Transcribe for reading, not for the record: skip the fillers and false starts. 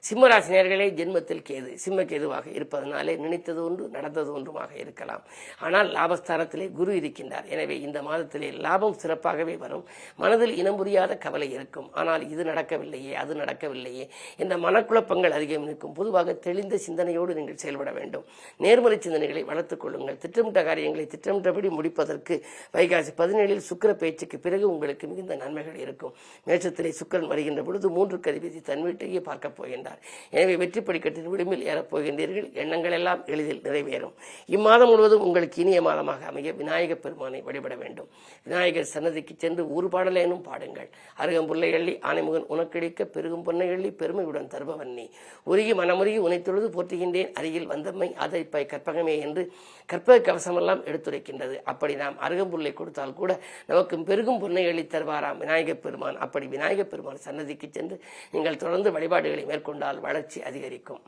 சிம்மராசினியர்களே ஜென்மத்தில் கேது சிம்ம கேதுவாக இருப்பதனாலே நினைத்தது ஒன்று நடந்தது ஒன்றுமாக இருக்கலாம். ஆனால் லாபஸ்தானத்திலே குரு இருக்கின்றார். எனவே இந்த மாதத்திலே லாபம் சிறப்பாகவே வரும். மனதில் இனம் புரியாத கவலை இருக்கும். ஆனால் இது நடக்கவில்லையே, அது நடக்கவில்லையே, இந்த மனக்குழப்பங்கள் அதிகம் இருக்கும். பொதுவாக தெளிந்த சிந்தனையோடு நீங்கள் செயல்பட வேண்டும். நேர்மறை சிந்தனைகளை வளர்த்துக் கொள்ளுங்கள். திட்டமிட்ட காரியங்களை திட்டமிட்டபடி முடிப்பதற்கு வைகாசி 17 சுக்கிர பேச்சுக்கு பிறகு உங்களுக்கு மிகுந்த நன்மைகள் இருக்கும். மேஷத்திலே சுக்கிரன் வருகின்ற பொழுது 3 அதிபதி தன் வீட்டையே பார்க்க போகின்றார். எனவே வெற்றி படிக்கட்டின் விளிம்பில் ஏறப்போகின்றீர்கள். எண்ணங்கள் எல்லாம் எளிதில் நிறைவேறும். இம்மாதம் முழுவதும் உங்களுக்கு இனிய மாதமாக அமைய விநாயகப் பெருமானை வழிபட வேண்டும். விநாயகர் சன்னதிக்கு சென்று ஒரு பாடலேனும் பாடுங்கள். அருகம்புல்லை அள்ளி ஆனைமுகன் உனக்கிழிக்க பெருகும் பொன்னை அள்ளி பெருமையுடன் தருபவன் நீ. உருகி மனமுருகி உனை தொழுது போற்றுகின்றேன் அருகில் வந்தம்மை ஆதரிப்பாய் கற்பகமே என்று கற்பக கவசமெல்லாம் எடுத்துரைக்கின்றது. அப்படி நாம் அருகம்புல்லை கொடுத்தால் கூட நமக்கு பெருகும் பொன்னை அள்ளி தருவாராம் விநாயகப் பெருமான். அப்படி விநாயகப் பெருமான் சன்னதிக்கு சென்று நீங்கள் தொடர்ந்து வழிபாடுகளை மேற்கொண்டால் வளர்ச்சி அதிகரிக்கும்.